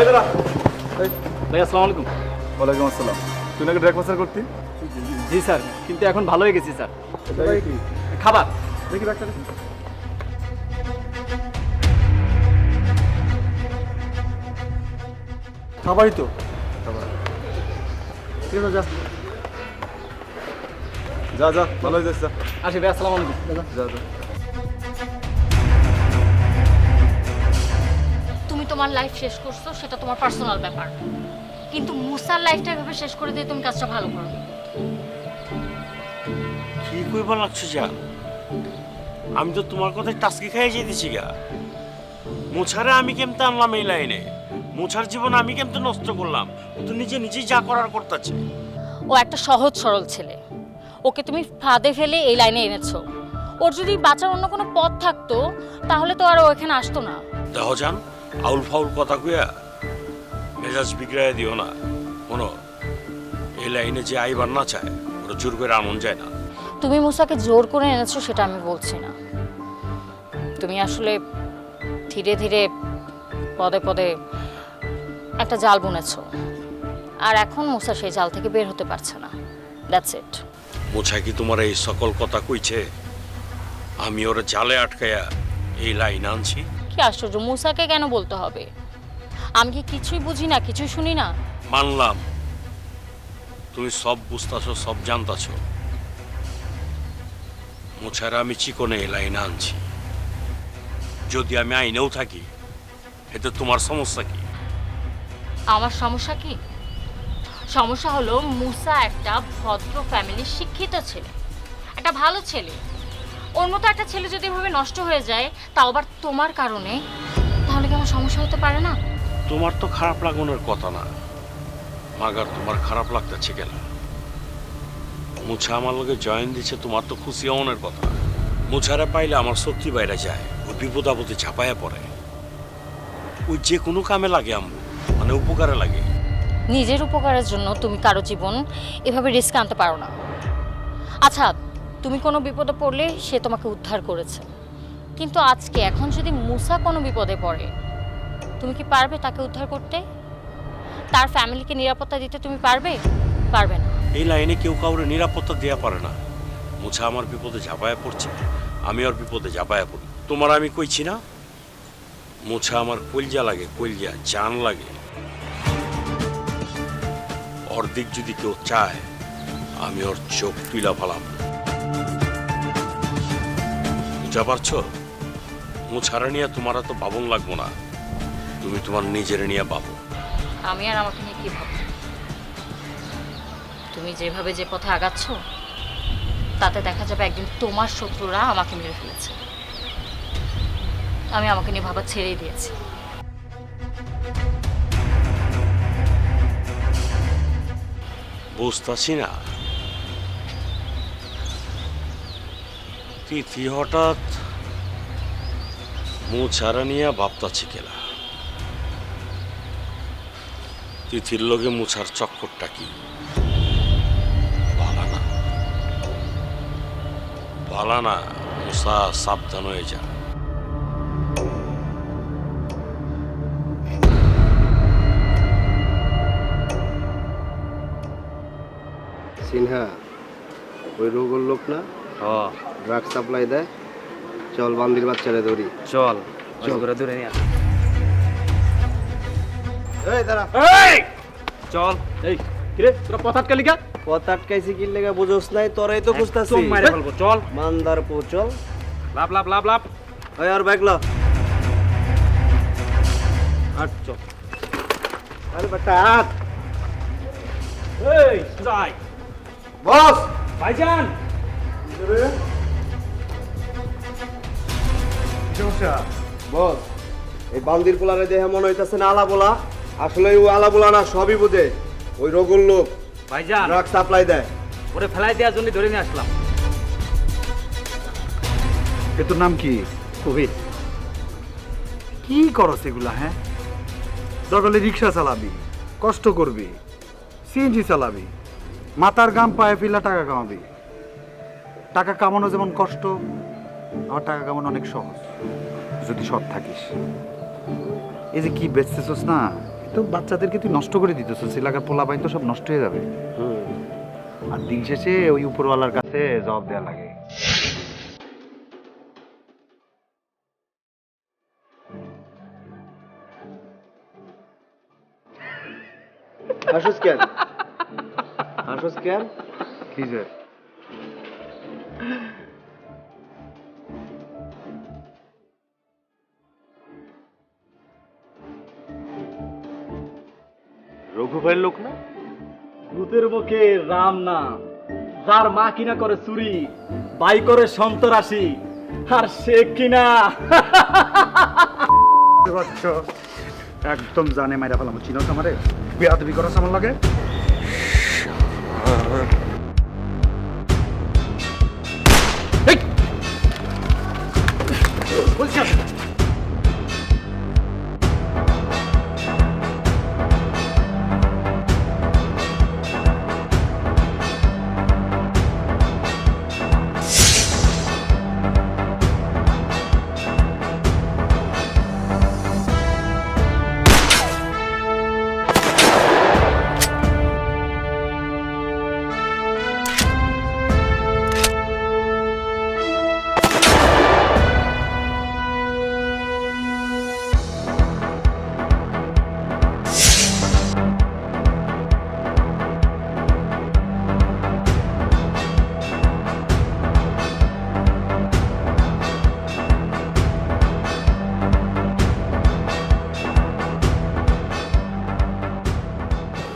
ভাই আসসালামু আলাইকুম। ওয়ালাইকুম আসসালাম। তুই নাকি ড্রাগ পাচার করতি? জি স্যার, কিন্তু এখন ভালো হয়ে গেছি স্যার। খাবার দেখি ব্যাগটা দেখি। খাবারই তো। ঠিক আছে, যা যা, ভালো হয়ে যাচ্ছে। আসি ভাই, আসসালামু আলাইকুম। যা যা। তুমি তোমার লাইফ শেষ করছো, সেটা তোমার পার্সোনাল ব্যাপার, কিন্তু মুসার লাইফটা এভাবে শেষ করে দিয়ে তুমি কাজটা ভালো করো। কি কইবা লাগছো যা? আমি তো তোমার কথায় টাস্কি খাইয়ে যেতেছি গা। মোছারে আমি কেমতে আনলাম এই লাইনে? মোছার জীবন আমি কেমতে নষ্ট করলাম? ও তো নিজেই যা করার করতেছে। ও একটা সহজ সরল ছেলে, ওকে তুমি ফাঁদে ফেলে এই লাইনে এনেছো। ওর যদি বাঁচার অন্য কোনো পথ থাকতো তাহলে তো আর ও এখানে আসতো না। দেখো যান, আউল ফাউল কথা কইয়া মেজাজ বিগড়াইয়া দিও না। শোনো, এই লাইনে যে আইবার না চায় ওরা জোর করে আনন যায় না। তুমি মুসাকে জোর করে এনেছো সেটা আমি বলছি না, তুমি আসলে ধীরে ধীরে পদে পদে একটা জাল বুনেছো, আর এখন মুসা সেই জাল থেকে বের হতে পারছে না। That's it. মোছা কি তোমার এই সকল কথা কইছে? আমি ওরা জালে আটকায়া এই লাইন আনছি? কি আশ্চর্য, মুসাকে কেন বলতে হবে? আমি কি কিছুই বুঝি না, কিছুই শুনি না? মানলাম তুমি সব বুঝতাছো, সব জানতাছো। মোছারা আমি চিকনে এই লাইন আনছি। যদি আমি আইনেও থাকি এতে তোমার সমস্যা কি? আমার সমস্যা কি? সমস্যা হলো মুসা একটা ভদ্র ফ্যামিলির শিক্ষিত ছেলে, একটা ভালো ছেলে। ওর মতো একটা ছেলে যদি এভাবে নষ্ট হয়ে যায়, তাও আবার তোমার কারণে, তাহলে কি আমার সমস্যা হতে পারে না? তোমার তো খারাপ লাগানোর কথা না, মাগার তোমার খারাপ লাগতেছে কেন? মুছা আমার লগে জয়েন দিচ্ছে, তোমার তো খুশি হওয়ার কথা। মুছারা পাইলে আমার শক্তি বাইরে যায়, ও বিপদ আপদে ঝাঁপাইয়া পড়ে। ওই যে কোনো কামে লাগে আম্মু, মানে উপকারে লাগে। নিজের উপকারের জন্য তুমি কারো জীবন এভাবে রিস্ক আনতে পারো না। আচ্ছা, তুমি কোনো বিপদে পড়লে সে তোমাকে উদ্ধার করেছে, কিন্তু আজকে এখন যদি মুসা কোনো বিপদে পড়ে, তুমি কি পারবে তাকে উদ্ধার করতে? তার ফ্যামিলিকে নিরাপত্তা দিতে তুমি পারবে? পারবে না। এই লাইনে কেউ কাউরে নিরাপত্তা দেওয়া পারে না। মুছা আমার বিপদে ঝাঁপায়া পড়ছে, আমি ওর বিপদে ঝাঁপায়া পড়ি। তোমার আমি কইছি না, মুছা আমার কলজা লাগে, কলজা জান লাগে। ওর দিক যদি কেউ চায়, আমি ওর চোখ তুইলা ফেলাম। বুঝা পারছো? মুছারা নিয়ে তোমার তো বাবন লাগবো না, তুমি তোমার নিজের নিয়ে পাবো। আমি আর আমাকে নিয়ে কি ভাবো? তুমি যেভাবে যে পথে আগাচ্ছ, তাতে দেখা যাবে একদিন তোমার শত্রুরা আমাকে মেরে ফেলেছে। আমি আমাকে নিয়ে ভাবা ছেড়েই দিয়েছি। বুঝতেছি না, তিথি হঠাৎ মুছারা নিয়ে ভাবতাছি কেলা। তিথির লগে মুছার চক্করটা কি? ভালা না, মুসা সাবধান হয়ে যা। সিনহা ওই রোগের লোক না? ড্রাগ সাপ্লাই দেয়। চল বান্দির বাচ্চারে ধরি। চল চল করে দূরে নিয়ে এই দাঁড়া। চল। এই কিরে, তোরা পথ আটকালি কা? পথ আটকাইছি কি লেগা বুঝোস নাই? তোরাই তো খুঁজতাছি। একদম মাইরে ফেলবো, চল। মানদার পো চল। লাভ লাভ লাভ লাভ। ওই আর ব্যাগ ল। হাট চল। আরে বেটা হাত। এই যাই বস ভাইজান। বস এই বান্দির পোলারে দেখে মনে হইতাছে না আলা বলা, আসলে ওই আলা বলা না, সবই বোঝে। ওই রোগের লোক ভাইজান, ড্রাগ সাপ্লাই দেয়। ওরে ফেলাই দেওয়ার জন্য ধরে নিয়ে আসলাম। এ তোর নাম কি? কবির। কি করস এগুলা? হ্যাঁ, দরকার রিক্সা চালাবি, কষ্ট করবি, সিএনজি চালাবি, মাথার গাম পায়ে ফিলা টাকা কামাবি। টাকা কামানো যেমন কষ্ট, আমার টাকা কামানো অনেক সহজ যদি সৎ থাকিস। এই যে কি বেচতেছস না, তো বাচ্চাদেরকে তুই নষ্ট করে দিতেছিস, এলাকার পোলা পাইন তো সব নষ্ট হয়ে যাবে। আর দিন শেষে ওই উপরওয়ালার কাছে জবাব দেওয়া লাগে। হাসুস কেন? হাসুস কেন? কি যে রঘু ভাইয়ের লোক না? ভূতের মুখে রাম না, যার মা কিনা করে চুরি, বাই করে সন্তরাশি, আর সে কিনা একদম জানে মাইরা ফেলাম, চিনস আমারে? বেয়াদবি করস আমার লাগে? বলছি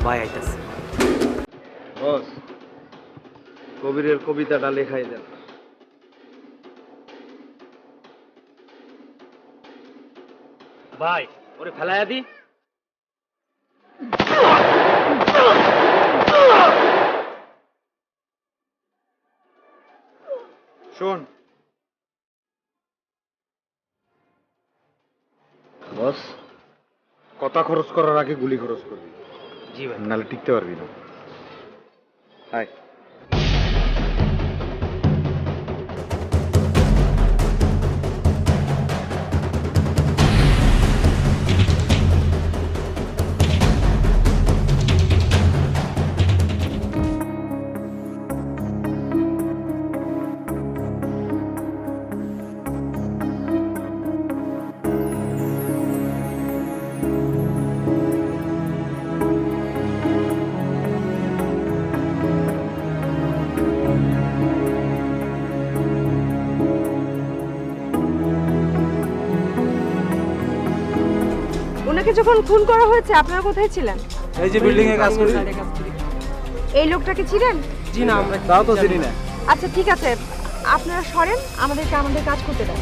ভাই আইতাছে। বস, কবিরের কবিতাটা লেখাই দেন। ভাই ওরে ফেলাইয়া দি। শোন বস, কথা খরচ করার আগে গুলি খরচ করবি, জি ভাই। নাহলে টিকতে পারবি না। হাই ওনাকে যখন খুন করা হয়েছে আপনারা কোথায় ছিলেন? এই যে বিল্ডিং এ কাজ করি। এই লোকটাকে চিনেন? জি না, আমরা তাও তো চিনি না। আচ্ছা ঠিক আছে, আপনারা সরেন, আমাদেরকে আমাদের কাজ করতে দেন।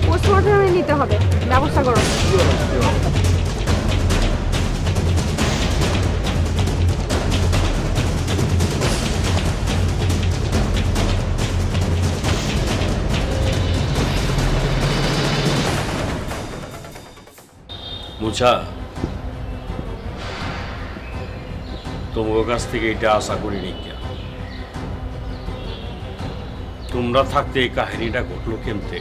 পোস্টমর্টমে নিতে হবে, ব্যবস্থা করো। মুছা, তোমার কাছ থেকে এটা আশা করিনি। কেন তোমরা থাকতে এই কাহিনীটা ঘটলো কেমতে?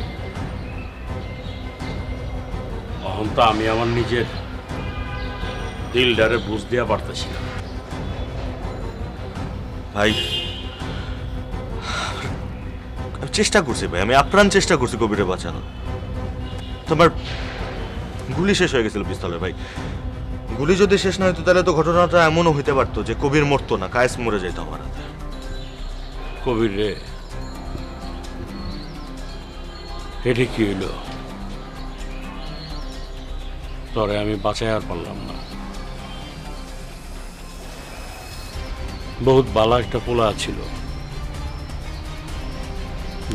এখন তো আমি আমার নিজের দিলডারে বুঝ দেওয়া পারতেছি না। ভাই আমি চেষ্টা করছি ভাই, আমি আপ্রাণ চেষ্টা করছি কবিরে বাঁচানোর। তোমার গুলি শেষ হয়ে গেছিল পিস্তলের ভাই। গুলি যদি শেষ না হইতো তাহলে তো ঘটনাটা এমনও হইতে পারতো যে কবির মরতো না, কায়েস মরে যাইতো আমার হাতে। কবির রে, এটা কি হইল? তরে আমি বাঁচাই আর পারলাম না। বহুত বালা একটা পোলা ছিল,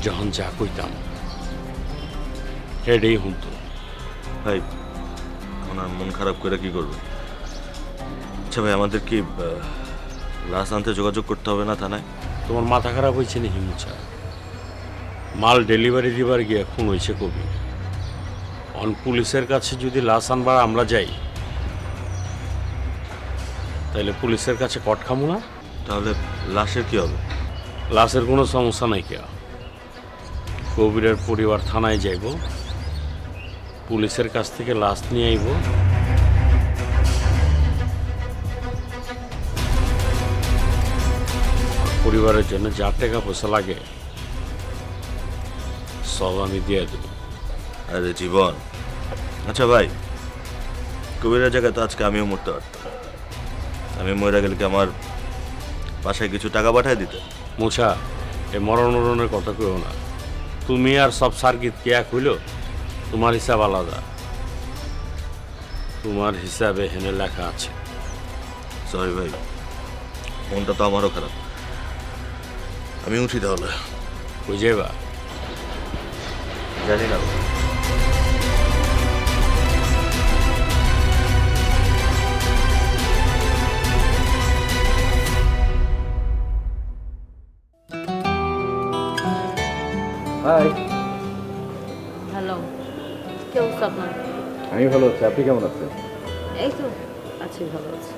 যখন যা কইতাম হেডেই হুনতো। ভাই ওনার মন খারাপ করে কি করবে? আচ্ছা ভাই, আমাদের কি লাশ আনতে যোগাযোগ করতে হবে না থানায়? তোমার মাথা খারাপ হয়েছে নাকি মুছা? মাল ডেলিভারি দিবার গিয়ে খুন হয়েছে কবি। অন পুলিশের কাছে যদি লাশ আনবার আমরা যাই, তাহলে পুলিশের কাছে কট খামু না? তাহলে লাশের কি হবে? লাশের কোনো সমস্যা নাই কে। কবিরের পরিবার থানায় যাইব, পুলিশের কাছ থেকে লাশ নিয়ে আইব, পরিবারের জন্য যা টাকা পয়সা লাগে সব আমি দিয়ে দেব। আরে জীবন, আচ্ছা ভাই, কবিরের জায়গায় তো আজকে আমিও মরতে পারতাম। আমি মরে গেলে কি আমার বাসায় কিছু টাকা পাঠায় দিতে? মোছা, এ মরণের কথা কেউ না। তুমি আর সব সার্কিট কে এক হইল, তোমার হিসাব আলাদা। তোমার হিসাবে হেনে লেখা আছে। সরি ভাই, মনটা তো আমারও খারাপ। আমি উঠি তাহলে। বুঝে বা জানি না। হাই, হ্যালো, কি অবস্থা আপনার? আমি ভালো আছি, আপনি কেমন আছেন? এই তো আছি, ভালো আছি।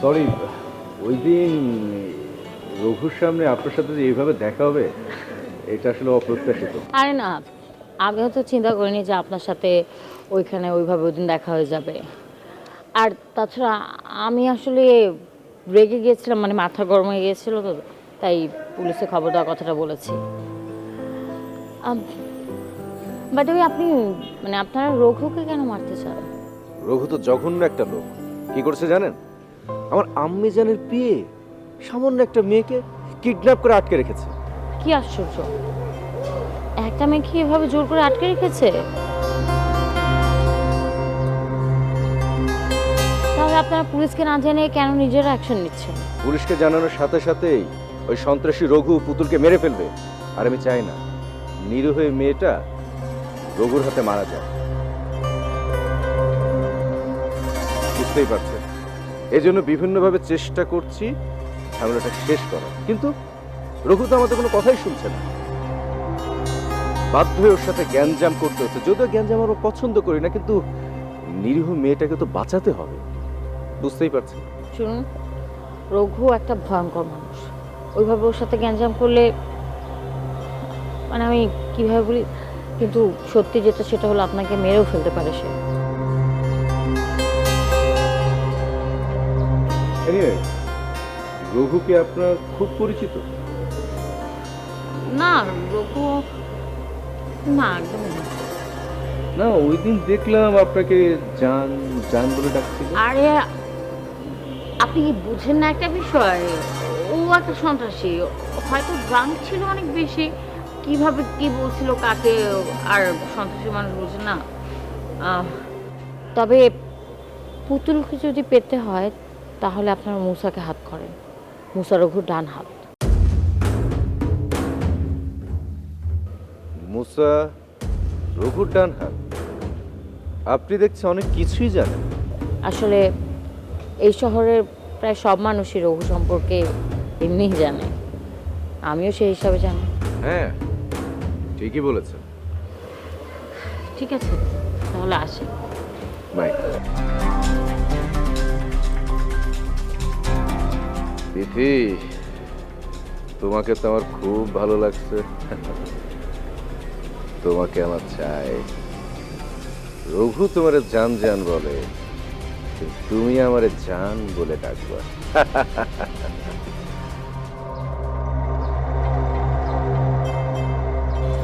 সরি, ওই দিন রঘুর সামনে আপনার সাথে যে এইভাবে দেখা হবে, এটা আসলে অপ্রত্যাশিত। আরে না, আমি হয়তো চিন্তা করিনি যে আপনার সাথে ওইখানে ওইভাবে ওই দিন দেখা হয়ে যাবে। আর তাছাড়া আমি আসলে রেগে গিয়েছিলাম, মানে মাথা গরম হয়ে গিয়েছিল, তো তাই পুলিশে খবর দেওয়ার কথাটা বলেছি। বাট ওই আপনি, মানে আপনারা রঘুকে কেন মারতে চান? রঘু তো জঘন্য একটা লোক। কি করছে জানেন? আমার আম্মি জানের বিয়ে, সামান্য একটা মেয়েকে কিডন্যাপ করে আটকে রেখেছে। কি আশ্চর্য, একটা মেয়েকে এভাবে জোর করে আটকে রেখেছে? তাহলে আপনারা পুলিশকে না জানিয়ে কেন নিজেরা অ্যাকশন নিচ্ছেন? পুলিশকে জানানোর সাথে সাথেই ওই সন্ত্রাসী রঘু পুতুলকে মেরে ফেলবে। আর আমি চাই না নিরীহ হয়ে মেয়েটা রঘুর হাতে মারা যায়। বুঝতেই পারছেন, এই জন্য বিভিন্নভাবে চেষ্টা করছি ঝামেলাটা শেষ করার। কিন্তু রঘু তো আমাদের কোনো কথাই শুনছে না। বাধ্য হয়ে ওর সাথে গ্যাঞ্জাম করতে হচ্ছে। যদিও গ্যাঞ্জাম আরও পছন্দ করি না, কিন্তু নিরীহ মেয়েটাকে তো বাঁচাতে হবে। বুঝতেই পারছেন। শুনুন, রঘু একটা ভয়ঙ্কর মানুষ। ওইভাবে ওর সাথে গ্যাঞ্জাম করলে, মানে আমি কিভাবে বলি, কিন্তু সত্যি যেটা সেটা হলো আপনাকে মেরেও ফেলতে পারে সে। এনিওয়ে, রঘু কি আপনার খুব পরিচিত? না, রঘু না, একদমই না। না, ওই দিন দেখলাম আপনাকে জান জান বলে ডাকছিল। আরে আপনি কি বুঝেন না একটা বিষয়? ও একটা সন্ত্রাসী, হয়তো ড্রাঙ্ক ছিল অনেক বেশি, কিভাবে কি বলছিল কাকে, আর সন্ত্রাসী মানুষ বুঝে না। তবে পুতুলকে যদি পেতে হয় তাহলে আপনারা মুসাকে হাত করেন। মুসা রঘুর ডান হাত। মুসা রঘুর ডান হাত? আপনি দেখছি অনেক কিছুই জানেন। আসলে এই শহরের প্রায় সব মানুষই রঘু সম্পর্কে এমনিই জানে, আমিও সেই হিসাবে জানি। হ্যাঁ, ঠিকই বলেছেন। ঠিক আছে, তাহলে আসি। বাই। তিথি, তোমাকে তো আমার খুব ভালো লাগছে। তোমাকে আমার চাই। রঘু তোমার জান জান বলে, তুমি আমার জান বলে ডাকবা।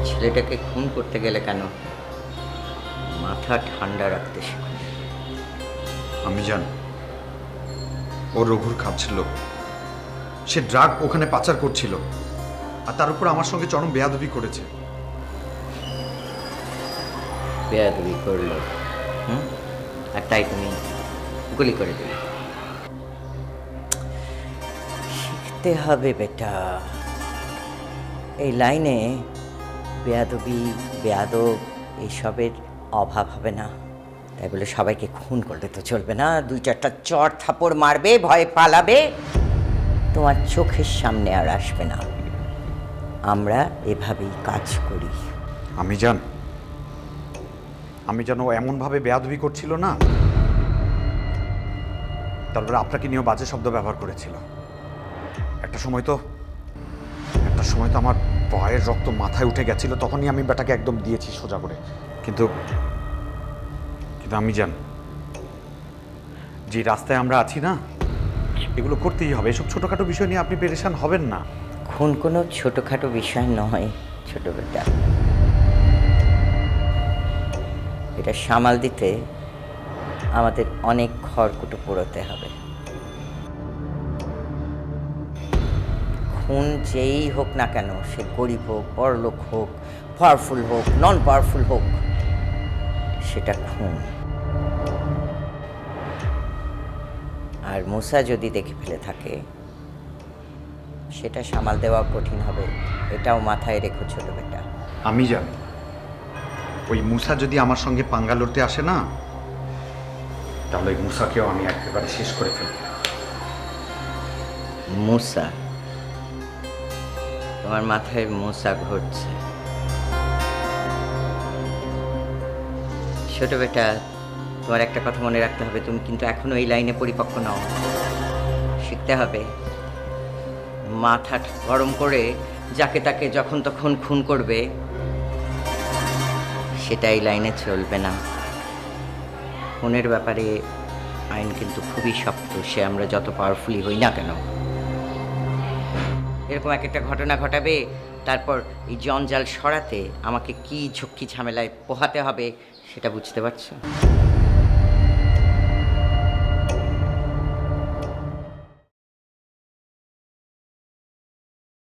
ছেলেটাকে খুন করতে গেলে কেন মাথা ঠান্ডা রাখতে শিখো। আমি জানি ও রঘুর খাচ্ছিল, সে ড্রাগ ওখানে পাচার করছিল, আর তার উপর আমার সঙ্গে চরম বেয়াদবি করেছে। বেয়াদবি করলো, আর তাই তুমি গুলি করে দিলে। শিখতে হবে বেটা, এই লাইনে বেয়াদবি বেয়াদব এসবের অভাব হবে না, তাই বলে সবাইকে খুন করলে তো চলবে না। 2-4টা চড় থাপড় মারবে, ভয়ে পালাবে, তোমার চোখের সামনে আর আসবে না। আমরা এভাবেই কাজ করি। আমি জানো এমনভাবে বেয়াদবি করছিল না, তারপরে আপনাকে নিয়েও বাজে শব্দ ব্যবহার করেছিল। একটা সময় তো আমার ভয়ের রক্ত মাথায় উঠে গেছিল, তখনই আমি বেটাকে একদম দিয়েছি সোজা করে। কিন্তু আমি জান, যে রাস্তায় আমরা আছি না, এগুলো করতেই হবে। এসব ছোটখাটো বিষয় নিয়ে আপনি পেরেশান হবেন না। খুন কোনো ছোটোখাটো বিষয় নয় ছোট বেটা, এটা সামাল দিতে আমাদের অনেক খড়কুটো পোড়াতে হবে। খুন যেই হোক না কেন, সে গরিব হোক, বড়লোক হোক, পাওয়ারফুল হোক, নন পাওয়ারফুল হোক, সেটা খুন। আর মুসা যদি দেখে ফেলে থাকে, সেটা সামাল দেওয়া কঠিন হবে, এটাও মাথায় রেখো ছোট বেটা। আমি জানি ওই মুসা যদি আমার সঙ্গে পাঙ্গা লড়তে আসে না, তাহলে ওই মুসাকেও আমি একেবারে শেষ করে ফেলব। মুসা? তোমার মাথায় মুসা ঘুরছে। ছোট বেটা, তোমার একটা কথা মনে রাখতে হবে, তুমি কিন্তু এখনো এই লাইনে পরিপক্ক নও। শিখতে হবে মাথা গরম করে যাকে তাকে যখন তখন খুন করবে, সেটা এই লাইনে চলবে না। খুনের ব্যাপারে আইন কিন্তু খুবই শক্ত, সে আমরা যত পাওয়ারফুলি হই না কেন। এরকম একটা ঘটনা ঘটাবে, তারপর এই জঞ্জাল সরাতে আমাকে কি ঝক্কি ঝামেলায় পোহাতে হবে, সেটা বুঝতে পারছো?